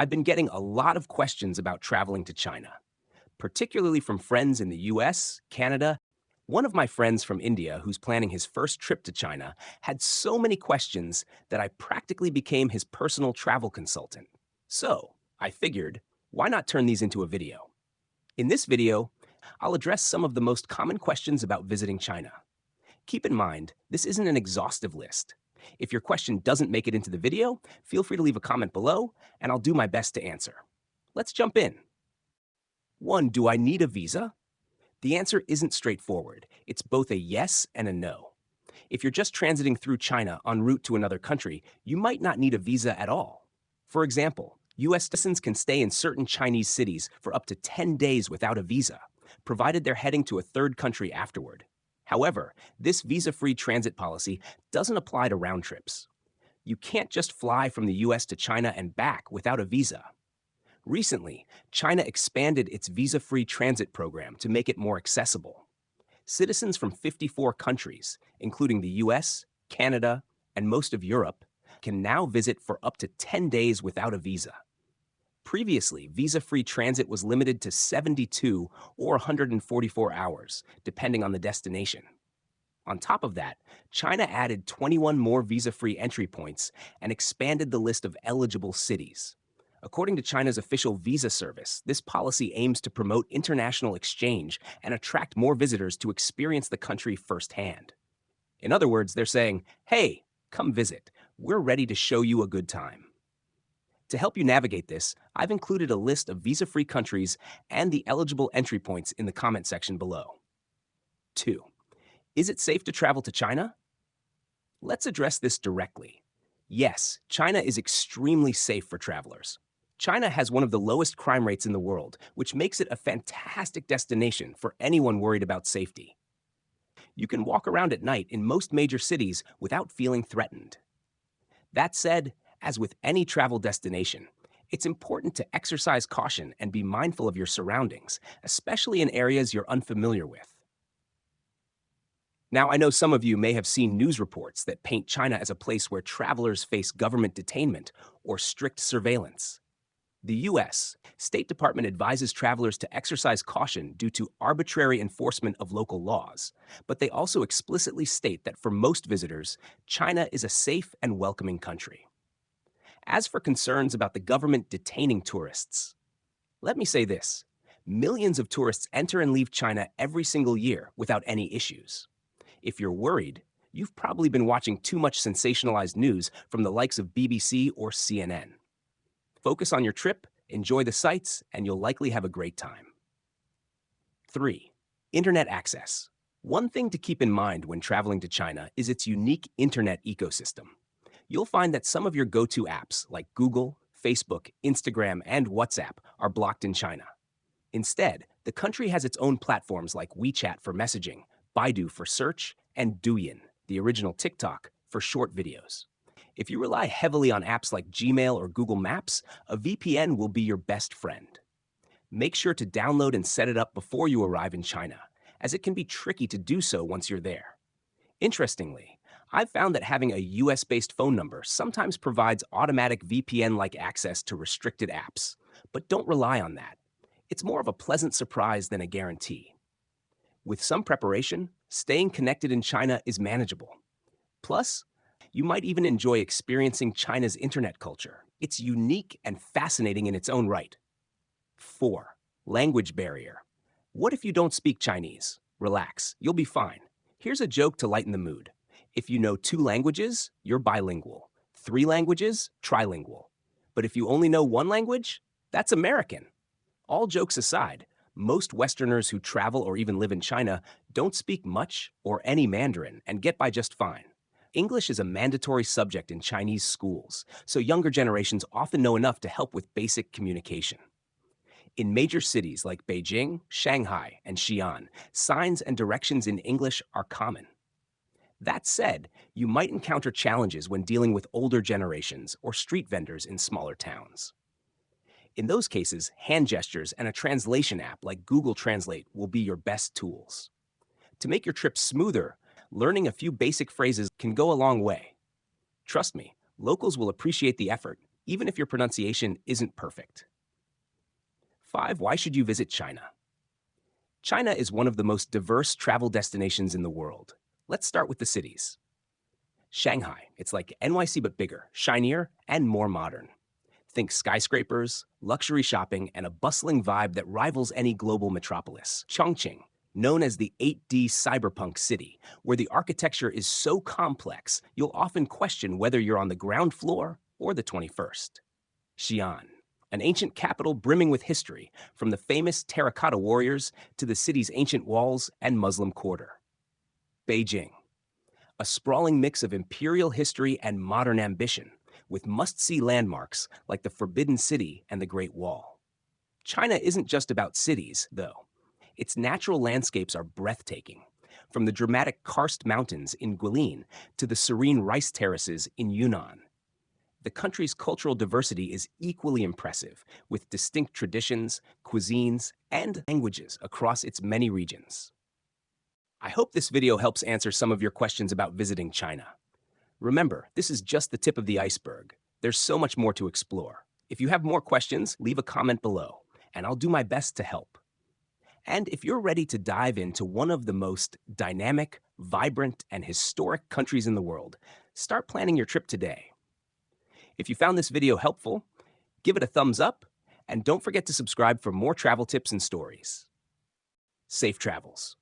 I've been getting a lot of questions about traveling to China, particularly from friends in the US, Canada. One of my friends from India, who's planning his first trip to China, had so many questions that I practically became his personal travel consultant. So, I figured, why not turn these into a video? In this video, I'll address some of the most common questions about visiting China. Keep in mind, this isn't an exhaustive list. If your question doesn't make it into the video, feel free to leave a comment below, and I'll do my best to answer. Let's jump in. 1. Do I need a visa? The answer isn't straightforward. It's both a yes and a no. If you're just transiting through China en route to another country, you might not need a visa at all. For example, US citizens can stay in certain Chinese cities for up to 10 days without a visa, provided they're heading to a third country afterward. However, this visa-free transit policy doesn't apply to round trips. You can't just fly from the US to China and back without a visa. Recently, China expanded its visa-free transit program to make it more accessible. Citizens from 54 countries, including the US, Canada, and most of Europe, can now visit for up to 10 days without a visa. Previously, visa-free transit was limited to 72 or 144 hours, depending on the destination. On top of that, China added 21 more visa-free entry points and expanded the list of eligible cities. According to China's official visa service, this policy aims to promote international exchange and attract more visitors to experience the country firsthand. In other words, they're saying, hey, come visit. We're ready to show you a good time. To help you navigate this, I've included a list of visa-free countries and the eligible entry points in the comment section below. 2. Is it safe to travel to China? Let's address this directly. Yes, China is extremely safe for travelers. China has one of the lowest crime rates in the world, which makes it a fantastic destination for anyone worried about safety. You can walk around at night in most major cities without feeling threatened. That said, as with any travel destination, it's important to exercise caution and be mindful of your surroundings, especially in areas you're unfamiliar with. Now, I know some of you may have seen news reports that paint China as a place where travelers face government detainment or strict surveillance. The U.S. State Department advises travelers to exercise caution due to arbitrary enforcement of local laws, but they also explicitly state that for most visitors, China is a safe and welcoming country. As for concerns about the government detaining tourists, let me say this: millions of tourists enter and leave China every single year without any issues. If you're worried, you've probably been watching too much sensationalized news from the likes of BBC or CNN. Focus on your trip, enjoy the sights, and you'll likely have a great time. 3. Internet access. One thing to keep in mind when traveling to China is its unique internet ecosystem. You'll find that some of your go-to apps like Google, Facebook, Instagram, and WhatsApp are blocked in China. Instead, the country has its own platforms like WeChat for messaging, Baidu for search, and Douyin, the original TikTok, for short videos. If you rely heavily on apps like Gmail or Google Maps, a VPN will be your best friend. Make sure to download and set it up before you arrive in China, as it can be tricky to do so once you're there. Interestingly, I've found that having a US-based phone number sometimes provides automatic VPN-like access to restricted apps, but don't rely on that. It's more of a pleasant surprise than a guarantee. With some preparation, staying connected in China is manageable. Plus, you might even enjoy experiencing China's internet culture. It's unique and fascinating in its own right. 4. Language barrier. What if you don't speak Chinese? Relax, you'll be fine. Here's a joke to lighten the mood. If you know 2 languages, you're bilingual. 3 languages, trilingual. But if you only know 1 language, that's American. All jokes aside, most Westerners who travel or even live in China don't speak much or any Mandarin and get by just fine. English is a mandatory subject in Chinese schools, so younger generations often know enough to help with basic communication. In major cities like Beijing, Shanghai, and Xi'an, signs and directions in English are common. That said, you might encounter challenges when dealing with older generations or street vendors in smaller towns. In those cases, hand gestures and a translation app like Google Translate will be your best tools. To make your trip smoother, learning a few basic phrases can go a long way. Trust me, locals will appreciate the effort, even if your pronunciation isn't perfect. 5. Why should you visit China? China is one of the most diverse travel destinations in the world. Let's start with the cities. Shanghai, it's like NYC but bigger, shinier, and more modern. Think skyscrapers, luxury shopping, and a bustling vibe that rivals any global metropolis. Chongqing, known as the 8D cyberpunk city, where the architecture is so complex you'll often question whether you're on the ground floor or the 21st. Xi'an, an ancient capital brimming with history, from the famous terracotta warriors to the city's ancient walls and Muslim quarter. Beijing, a sprawling mix of imperial history and modern ambition, with must-see landmarks like the Forbidden City and the Great Wall. China isn't just about cities, though. Its natural landscapes are breathtaking, from the dramatic karst mountains in Guilin to the serene rice terraces in Yunnan. The country's cultural diversity is equally impressive, with distinct traditions, cuisines, and languages across its many regions. I hope this video helps answer some of your questions about visiting China. Remember, this is just the tip of the iceberg. There's so much more to explore. If you have more questions, leave a comment below, and I'll do my best to help. And if you're ready to dive into one of the most dynamic, vibrant, and historic countries in the world, start planning your trip today. If you found this video helpful, give it a thumbs up, and don't forget to subscribe for more travel tips and stories. Safe travels.